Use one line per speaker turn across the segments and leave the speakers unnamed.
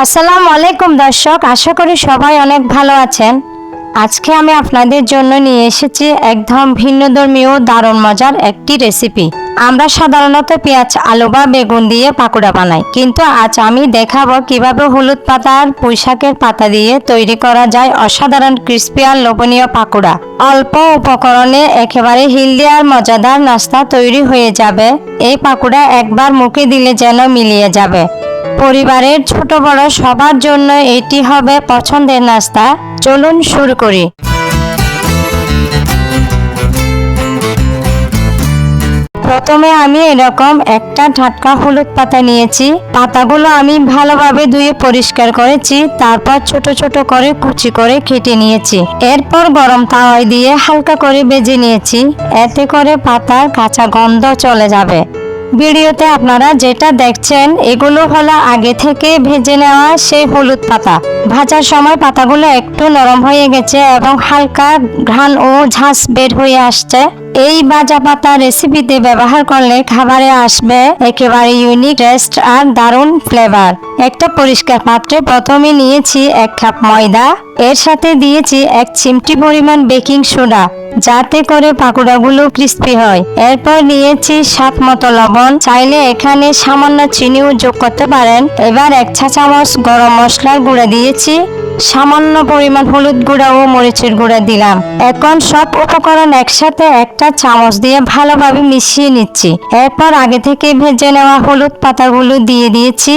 আসসালামু আলাইকুম দর্শক, আশা করি সবাই অনেক ভালো আছেন। আজকে আমি আপনাদের জন্য নিয়ে এসেছি একদম ভিন্নধর্মী ও দারুণ মজার একটি রেসিপি। আমরা সাধারণত পেঁয়াজ, আলু বা বেগুন দিয়ে পাকোড়া বানাই, কিন্তু আজ আমি দেখাবো কিভাবে হলুদ পাতা আর পুঁইশাকের পাতা দিয়ে তৈরি করা যায় অসাধারণ ক্রিস্পি আর লোভনীয় পাকোড়া। অল্প উপকরণে একেবারে হেলদি আর মজাদার নাস্তা তৈরি হয়ে যাবে। এই পাকোড়া একবার মুখে দিলে যেন মিলিয়ে যাবে। পরিবারের ছোট বড় সবার জন্য এটি হবে পছন্দের নাস্তা। চলুন শুরু করি। প্রথমে আমি এরকম একটা টাটকা হলুদ পাতা নিয়েছি। পাতাগুলো আমি ভালোভাবে ধুয়ে পরিষ্কার করেছি, তারপর ছোট ছোট করে কুচি করে কেটে নিয়েছি। এরপর গরম তাওয়ায় দিয়ে হালকা করে ভেজে নিয়েছি, এতে করে পাতার কাঁচা গন্ধ চলে যাবে। ভিডিওতে আপনারা যেটা দেখছেন এগুলো হলো আগে থেকে ভেজে নেওয়া সেই হলুদ পাতা। ভাজার সময় পাতাগুলো একটু নরম হয়ে গেছে এবং হালকা ঘ্রাণ ও ঝাঁঝ বের হয়ে আসছে। এই ভাজা পাতা রেসিপিতে ব্যবহার করলে খাবারে আসবে একেবারে ইউনিক টেস্ট আর দারুণ ফ্লেভার। একটা পরিষ্কার পাত্রে প্রথমে নিয়েছি 1 কাপ ময়দা, এর সাথে দিয়েছি 1 চিমটি পরিমাণ বেকিং সোডা, যাতে করে পাকোড়াগুলো ক্রিস্পি হয়। এরপর নিয়েছি স্বাদ মতো লবণ, চাইলে এখানে সামান্য চিনিও যোগ করতে পারেন। এবার 1 চা চামচ গরম মশলার গুঁড়া দিয়েছি, সামান্য পরিমাণ হলুদ গুঁড়া ও মরিচের গুঁড়া দিলাম। এখন সব উপকরণ একসাথে একটা চামচ দিয়ে ভালোভাবে মিশিয়ে নিচ্ছি। এরপর আগে থেকে ভেজে নেওয়া হলুদ পাতাগুলো দিয়ে দিয়েছি।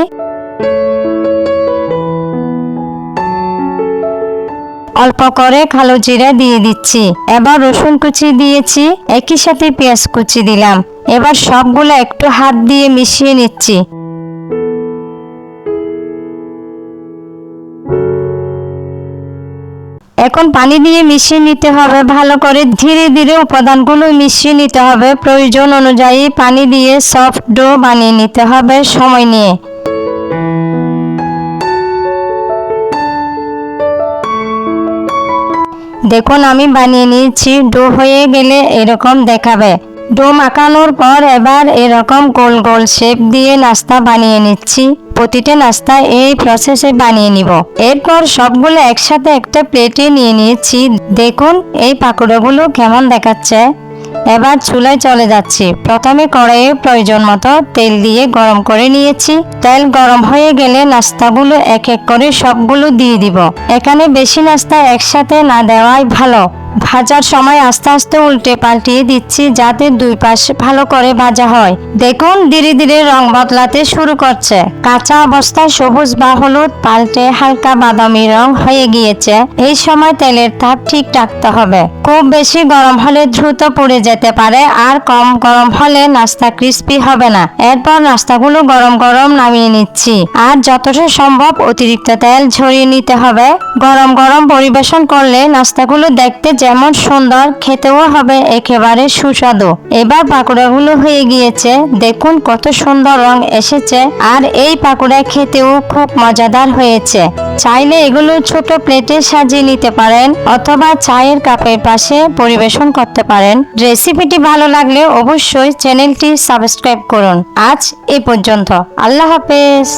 অল্প করে কালো জিরা দিয়ে দিচ্ছি। এবার রসুন কুচি দিয়েছি, একই সাথে পেঁয়াজ কুচি দিলাম। এবার সবগুলো একটু হাত দিয়ে মিশিয়ে নিচ্ছি। এখন পানি দিয়ে মিশিয়ে নিতে হবে ভালো করে। ধীরে ধীরে উপাদানগুলো মিশিয়ে নিতে হবে। প্রয়োজন অনুযায়ী পানি দিয়ে সফট ডো বানিয়ে নিতে হবে সময় নিয়ে। দেখুন আমি বানিয়ে নিয়েছি। ডো হয়ে গেলে এরকম দেখাবে। ডো মাখানোর পর এবার এরকম গোল গোল শেপ দিয়ে নাস্তা বানিয়ে নিচ্ছি। প্রতিটা নাস্তা এই প্রসেসে বানিয়ে নিব। এরপর সবগুলো একসাথে একটা প্লেটে নিয়ে নিয়েছি। দেখুন এই পাকোড়াগুলো কেমন দেখাচ্ছে। এবার চুলায় চলে যাচ্ছি। প্রথমে কড়াইয়ে প্রয়োজন মতো তেল দিয়ে গরম করে নিয়েছি। তেল গরম হয়ে গেলে নাস্তাগুলো এক এক করে সবগুলো দিয়ে দিব। এখানে বেশি নাস্তা একসাথে না দেওয়াই ভালো। ভাজার সময় আস্তে আস্তে উল্টে পাল্টিয়ে দিচ্ছি, যাতে দুই পাশ ভালো করে ভাজা হয়। দেখুন ধীরে ধীরে রং বদলাতে শুরু করছে। কাঁচা অবস্থায় সবুজ বা হলুদ পাল্টে হালকা বাদামি রং হয়ে গিয়েছে। এই সময় তেলের তাপ ঠিক রাখতে হবে। খুব বেশি গরম হলে দ্রুত পুড়ে যেতে পারে, আর কম গরম হলে নাস্তা ক্রিস্পি হবে না। এরপর নাস্তাগুলো গরম গরম নামিয়ে নিচ্ছি, আর যতটা সম্ভব অতিরিক্ত তেল ঝরিয়ে নিতে হবে। গরম গরম পরিবেশন করলে নাস্তাগুলো দেখতে যেমন সুন্দর, খেতেও হবে একেবারে সুস্বাদু। এবার পাকোড়াগুলো হয়ে গিয়েছে। দেখুন কত সুন্দর রং এসেছে, আর এই পাকোড়া খেতেও খুব মজাদার হয়েছে। চাইলে এগুলো ছোট প্লেটে সাজিয়ে নিতে পারেন, অথবা চায়ের কাপের পাশে পরিবেশন করতে পারেন। রেসিপিটি ভালো লাগলে অবশ্যই চ্যানেলটি সাবস্ক্রাইব করুন। আজ এ পর্যন্ত। আল্লাহ হাফেজ।